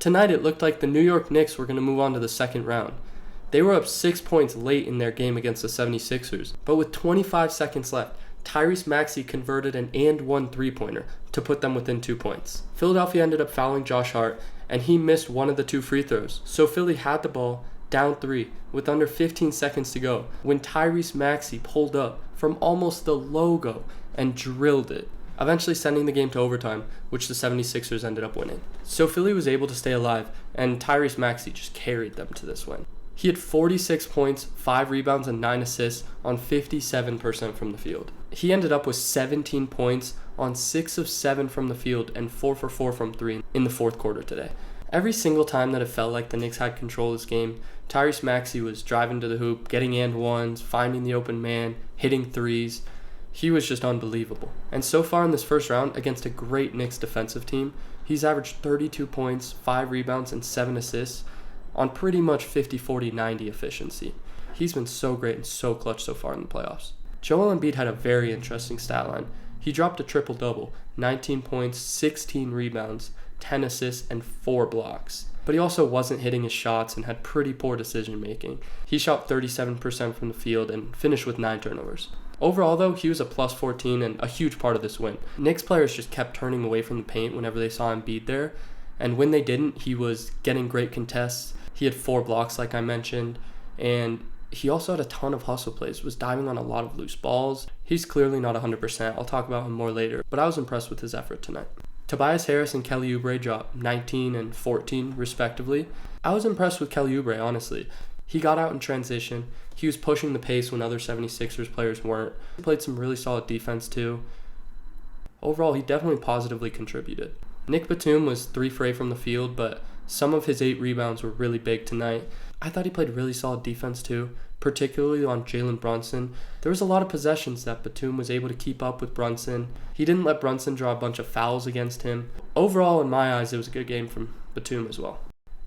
Tonight it looked like the New York Knicks were going to move on to the second round. They were up 6 points late in their game against the 76ers, but with 25 seconds left, Tyrese Maxey converted an and-one three-pointer to put them within 2 points. Philadelphia ended up fouling Josh Hart, and he missed one of the 2 free throws, so Philly had the ball down 3 with under 15 seconds to go when Tyrese Maxey pulled up from almost the logo and drilled it, eventually sending the game to overtime, which the 76ers ended up winning. So Philly was able to stay alive, and Tyrese Maxey just carried them to this win. He had 46 points, 5 rebounds, and 9 assists on 57% from the field. He ended up with 17 points on 6 of 7 from the field and 4 for 4 from 3 in the fourth quarter today. Every single time that it felt like the Knicks had control of this game, Tyrese Maxey was driving to the hoop, getting and ones, finding the open man, hitting threes. He was just unbelievable. And so far in this first round, against a great Knicks defensive team, he's averaged 32 points, 5 rebounds, and 7 assists on pretty much 50-40-90 efficiency. He's been so great and so clutch so far in the playoffs. Joel Embiid had a very interesting stat line. He dropped a triple-double, 19 points, 16 rebounds, 10 assists, and 4 blocks. But he also wasn't hitting his shots and had pretty poor decision-making. He shot 37% from the field and finished with 9 turnovers. Overall, though, he was a plus 14 and a huge part of this win. Knicks players just kept turning away from the paint whenever they saw Embiid there, and when they didn't, he was getting great contests. He had 4 blocks, like I mentioned, and he also had a ton of hustle plays, was diving on a lot of loose balls. He's clearly not 100%. I'll talk about him more later, but I was impressed with his effort tonight. Tobias Harris and Kelly Oubre dropped 19 and 14, respectively. I was impressed with Kelly Oubre, honestly. He got out in transition. He was pushing the pace when other 76ers players weren't. He played some really solid defense, too. Overall, he definitely positively contributed. Nick Batum was 3 for 8 from the field, but some of his 8 rebounds were really big tonight. I thought he played really solid defense too, particularly on Jalen Brunson. There was a lot of possessions that Batum was able to keep up with Brunson. He didn't let Brunson draw a bunch of fouls against him. Overall, in my eyes, it was a good game from Batum as well.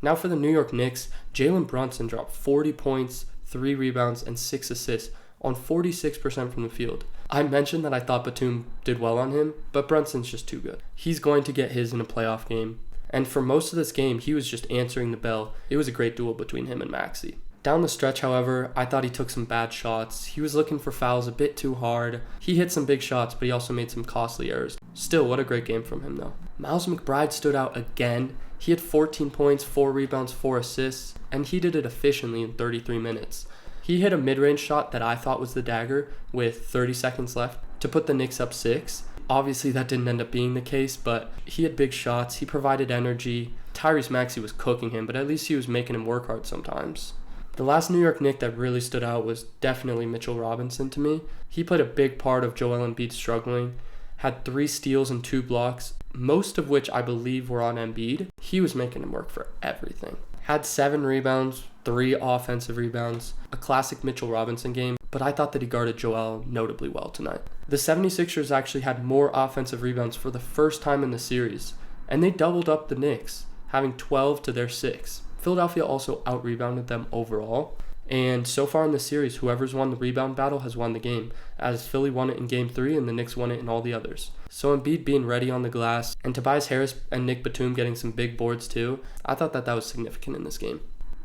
Now for the New York Knicks, Jalen Brunson dropped 40 points, 3 rebounds, and 6 assists on 46% from the field. I mentioned that I thought Batum did well on him, but Brunson's just too good. He's going to get his in a playoff game. And for most of this game, he was just answering the bell. It was a great duel between him and Maxey. Down the stretch, however, I thought he took some bad shots. He was looking for fouls a bit too hard. He hit some big shots, but he also made some costly errors. Still, what a great game from him, though. Miles McBride stood out again. He had 14 points, 4 rebounds, 4 assists, and he did it efficiently in 33 minutes. He hit a mid-range shot that I thought was the dagger with 30 seconds left to put the Knicks up 6. Obviously, that didn't end up being the case, but he had big shots. He provided energy. Tyrese Maxey was cooking him, but at least he was making him work hard sometimes. The last New York Knick that really stood out was definitely Mitchell Robinson to me. He played a big part of Joel Embiid struggling, had 3 steals and 2 blocks, most of which I believe were on Embiid. He was making him work for everything. Had 7 rebounds, 3 offensive rebounds, a classic Mitchell Robinson game, but I thought that he guarded Joel notably well tonight. The 76ers actually had more offensive rebounds for the first time in the series, and they doubled up the Knicks, having 12 to their 6. Philadelphia also out-rebounded them overall, and so far in the series, whoever's won the rebound battle has won the game, as Philly won it in Game 3 and the Knicks won it in all the others. So Embiid being ready on the glass, and Tobias Harris and Nick Batum getting some big boards too, I thought that was significant in this game.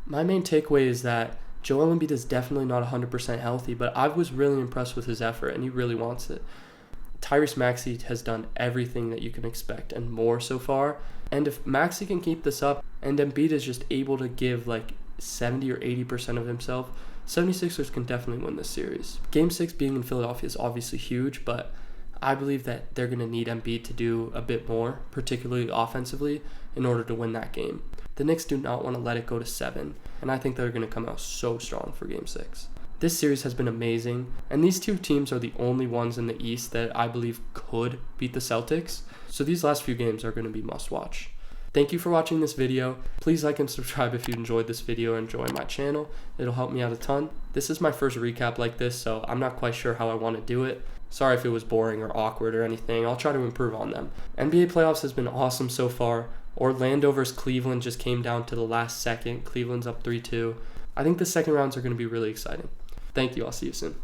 My main takeaway is that Joel Embiid is definitely not 100% healthy, but I was really impressed with his effort, and he really wants it. Tyrese Maxey has done everything that you can expect and more so far, and if Maxey can keep this up, and Embiid is just able to give like 70 or 80% of himself, 76ers can definitely win this series. Game 6 being in Philadelphia is obviously huge, but I believe that they're going to need Embiid to do a bit more, particularly offensively, in order to win that game. The Knicks do not want to let it go to 7, and I think they're going to come out so strong for Game 6. This series has been amazing, and these 2 teams are the only ones in the East that I believe could beat the Celtics, so these last few games are going to be must-watch. Thank you for watching this video. Please like and subscribe if you enjoyed this video or enjoy my channel. It'll help me out a ton. This is my first recap like this, so I'm not quite sure how I want to do it. Sorry if it was boring or awkward or anything. I'll try to improve on them. NBA playoffs has been awesome so far. Orlando versus Cleveland just came down to the last second. Cleveland's up 3-2. I think the second rounds are going to be really exciting. Thank you. I'll see you soon.